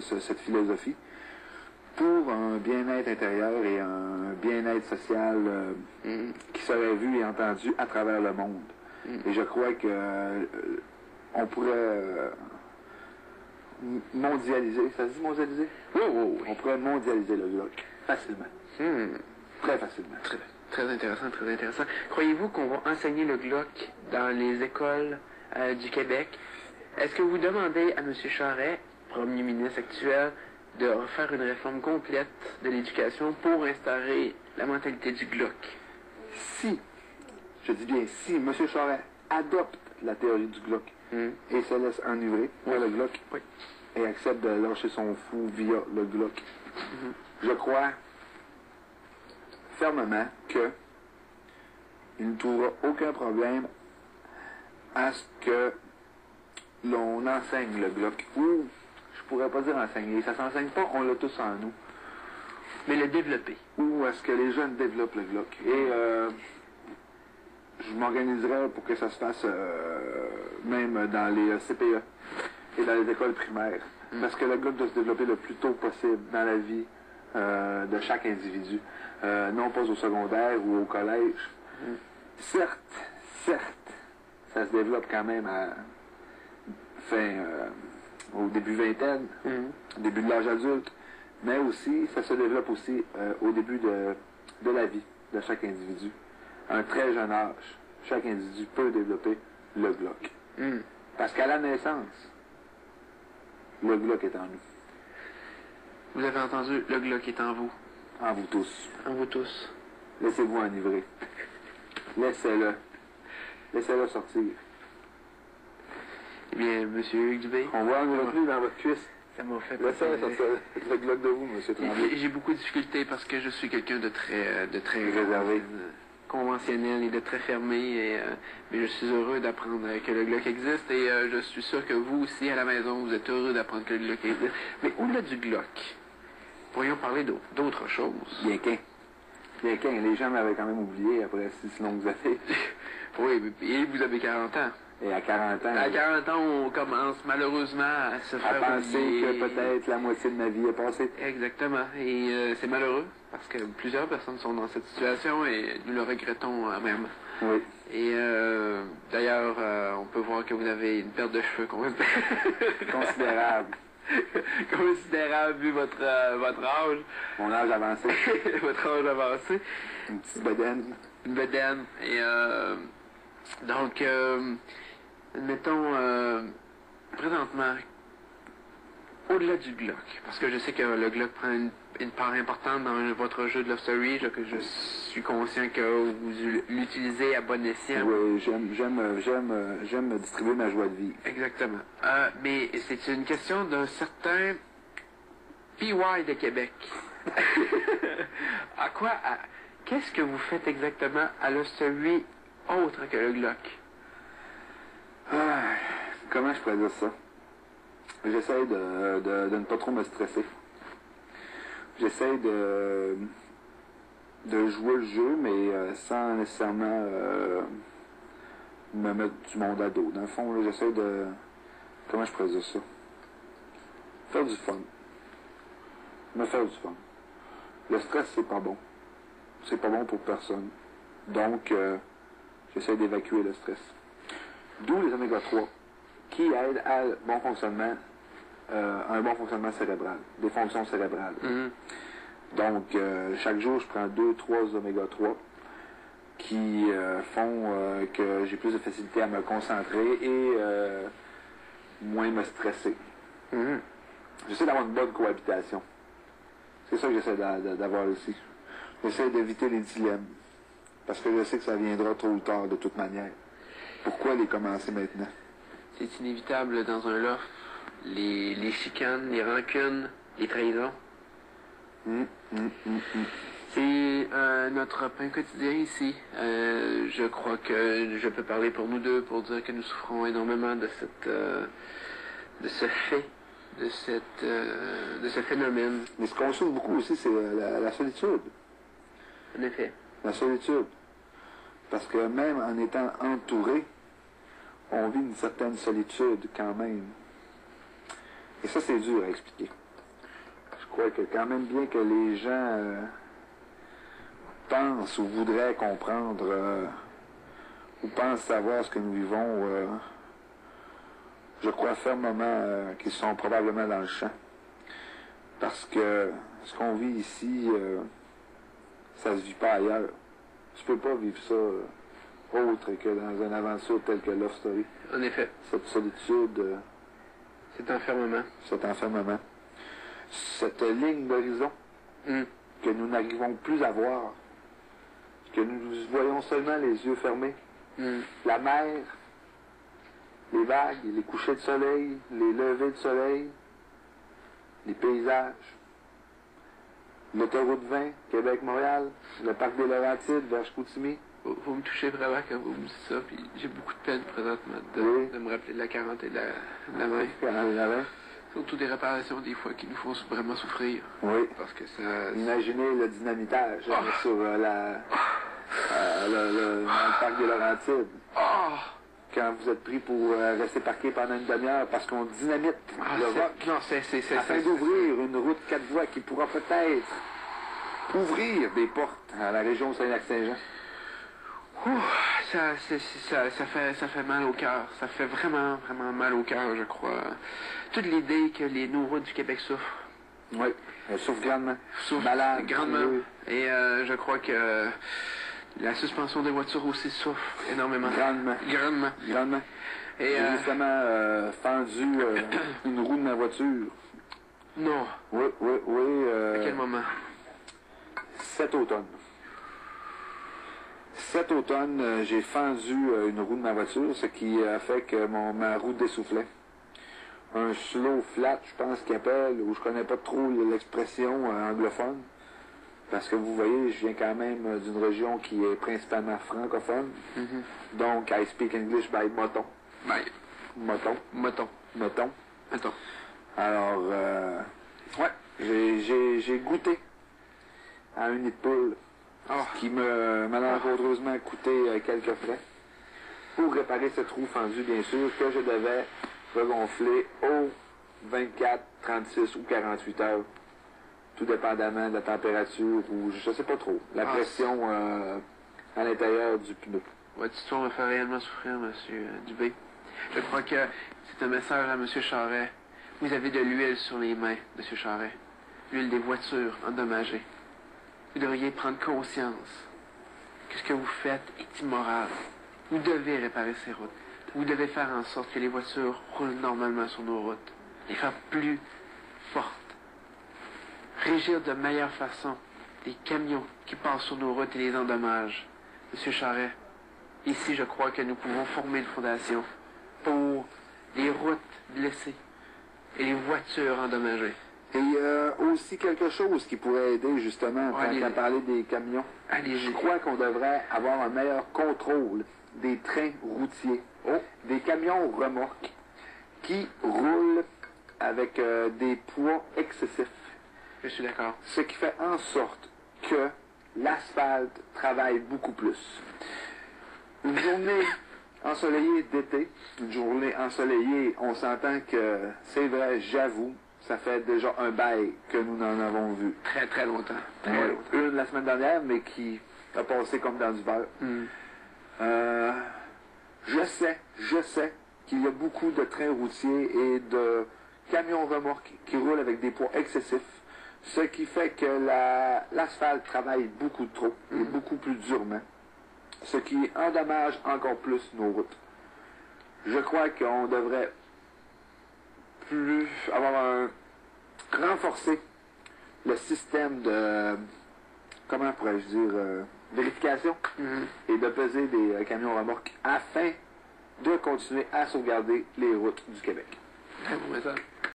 cette philosophie pour un bien-être intérieur et un bien-être social qui serait vu et entendu à travers le monde. Et je crois que on pourrait mondialiser, ça se dit mondialiser? Oui, oui, oui. On pourrait mondialiser le Glock facilement. Très facilement. Très intéressant, très intéressant. Croyez-vous qu'on va enseigner le Glock dans les écoles du Québec? Est-ce que vous demandez à M. Charest, premier ministre actuel, de refaire une réforme complète de l'éducation pour instaurer la mentalité du Glock? Si, je dis bien si, M. Charest adopte la théorie du Glock et se laisse enivrer par le Glock et accepte de lâcher son fou via le Glock, je crois fermement que il ne trouvera aucun problème à ce que l'on enseigne le Glock. Ou, je pourrais pas dire enseigner, ça s'enseigne pas, on l'a tous en nous. Mais le développer. Ou à ce que les jeunes développent le Glock. Et je m'organiserais pour que ça se fasse même dans les CPE et dans les écoles primaires. Parce que le Glock doit se développer le plus tôt possible dans la vie de chaque individu. Non pas au secondaire ou au collège. Certes, ça se développe quand même au début vingtaine, au début de l'âge adulte, mais aussi, ça se développe aussi au début de la vie de chaque individu. À un très jeune âge, chaque individu peut développer le Glock. Parce qu'à la naissance, le Glock est en nous. Vous avez entendu, le Glock est en vous. En vous tous. En vous tous. Laissez-vous enivrer. Laissez-le. Laissez-le sortir. Eh bien, M. Hugues Dubé. On voit un retenu dans votre cuisse. Ça m'a fait Laissez sortir le Glock de vous, M. Tremblay. J'ai beaucoup de difficultés parce que je suis quelqu'un de très réservé, conventionnel et de très fermé. Mais je suis heureux d'apprendre que le Glock existe et je suis sûr que vous aussi, à la maison, vous êtes heureux d'apprendre que le Glock existe. Mais au-delà du Glock, pourrions parler d'autres choses. Bien qu'un. Les gens m'avaient quand même oublié après si longues années. Oui, et vous avez 40 ans. Et à 40 ans... À 40 ans, on commence malheureusement à se faire penser oublier. que peut-être la moitié de ma vie est passée. Exactement. Et c'est malheureux, parce que plusieurs personnes sont dans cette situation et nous le regrettons même. Oui. Et d'ailleurs, on peut voir que vous avez une perte de cheveux Considérable. considérable vu votre âge. Mon âge avancé. Votre âge avancé. Une petite bedaine. Une bedaine. Et donc, admettons, présentement, au-delà du Glock, parce que je sais que le Glock prend une part importante dans votre jeu de Love Story, que je suis conscient que vous l'utilisez à bon escient. Oui, j'aime distribuer ma joie de vivre. Exactement. Mais c'est une question d'un certain PY de Québec. Qu'est-ce que vous faites exactement à Love Story autre que le Glock? Comment je pourrais dire ça? J'essaie de ne pas trop me stresser. J'essaie de jouer le jeu, mais sans nécessairement me mettre du monde à dos. Dans le fond, là, j'essaie de... Comment je pourrais dire ça? Faire du fun. Me faire du fun. Le stress, c'est pas bon. C'est pas bon pour personne. Donc, j'essaie d'évacuer le stress. D'où les oméga 3, qui aident à bon fonctionnement, un bon fonctionnement cérébral, des fonctions cérébrales. Donc, chaque jour, je prends 2-3 oméga 3 qui font que j'ai plus de facilité à me concentrer et moins me stresser. J'essaie d'avoir une bonne cohabitation. C'est ça que j'essaie d'avoir ici. J'essaie d'éviter les dilemmes. Parce que je sais que ça viendra tôt ou tard de toute manière. Pourquoi les commencer maintenant? C'est inévitable dans un loft. Les chicanes, les rancunes, les trahisons. C'est notre pain quotidien ici. Je crois que je peux parler pour nous deux pour dire que nous souffrons énormément de ce phénomène. Mais ce qu'on souffre beaucoup aussi, c'est la solitude. En effet. La solitude. Parce que même en étant entouré, on vit une certaine solitude quand même. Et ça, c'est dur à expliquer. crois que quand même bien que les gens pensent ou voudraient comprendre ou pensent savoir ce que nous vivons, je crois fermement qu'ils sont probablement dans le champ. Parce que ce qu'on vit ici, ça se vit pas ailleurs. Tu peux pas vivre ça autre que dans une aventure telle que Love Story. En effet. Cette solitude, Cet enfermement. cet enfermement, cette ligne d'horizon que nous n'arrivons plus à voir, que nous voyons seulement les yeux fermés. La mer, les vagues, les couchers de soleil, les levées de soleil, les paysages, l'autoroute 20, Québec-Montréal, le parc des Laurentides vers Chicoutimi. Vous me touchez vraiment quand vous me dites ça, puis j'ai beaucoup de peine présentement de me rappeler de la 40 et de la 20. Surtout des réparations des fois qui nous font vraiment souffrir. Oui. Parce que ça... Imaginez le dynamitage sur dans le parc des Laurentides. Quand vous êtes pris pour rester parqué pendant une demi-heure parce qu'on dynamite le roc. Non, afin d'ouvrir une route 4 voies qui pourra peut-être ouvrir des portes à la région Saint-Lac-Saint-Jean. Ça fait mal au cœur. Ça fait vraiment, vraiment mal au cœur, je crois. Toute l'idée que nos routes du Québec souffrent. Oui, elles souffrent grandement. Malade. Grandement. Oui. Et je crois que la suspension des voitures aussi souffre énormément. Grandement. Et j'ai justement fendu une roue de ma voiture. Non. Oui. À quel moment? Cet automne. Cet automne, j'ai fendu une roue de ma voiture, ce qui a fait que ma roue dessoufflait. Un slow flat, je pense qu'il appelle, ou je connais pas trop l'expression anglophone. Parce que vous voyez, je viens quand même d'une région qui est principalement francophone. Donc, I speak English by moton. Moton. Alors, j'ai goûté à un nid de poule qui me malencontreusement coûté quelques frais pour réparer cette roue fendue, bien sûr, que je devais regonfler aux 24, 36 ou 48 heures. Tout dépendamment de la température ou je sais pas trop. La pression à l'intérieur du pneu. Votre histoire me fait réellement souffrir, M. Dubé. Je crois que c'est un message à M. Charret. Vous avez de l'huile sur les mains, M. Charret. L'huile des voitures endommagées. Vous devriez prendre conscience que ce que vous faites est immoral. Vous devez réparer ces routes. Vous devez faire en sorte que les voitures roulent normalement sur nos routes. Les faire plus fortes. Régir de meilleure façon des camions qui passent sur nos routes et les endommagent. Monsieur Charret, ici je crois que nous pouvons former une fondation pour les routes blessées et les voitures endommagées. Et aussi quelque chose qui pourrait aider justement quand on parler des camions. Je crois qu'on devrait avoir un meilleur contrôle des trains routiers, des camions remorques qui roulent avec des poids excessifs. Je suis d'accord. Ce qui fait en sorte que l'asphalte travaille beaucoup plus. Une journée ensoleillée d'été, une journée ensoleillée, on s'entend que c'est vrai, j'avoue, ça fait déjà un bail que nous n'en avons vu. Très, très longtemps. Une la semaine dernière, mais qui a passé comme dans du beurre. Je sais qu'il y a beaucoup de trains routiers et de camions remorques qui roulent avec des poids excessifs, ce qui fait que l'asphalte travaille beaucoup trop et beaucoup plus durement, ce qui endommage encore plus nos routes. Je crois qu'on devrait renforcer le système de, comment pourrais-je dire, vérification et de peser des camions remorques afin de continuer à sauvegarder les routes du Québec. Très bon message.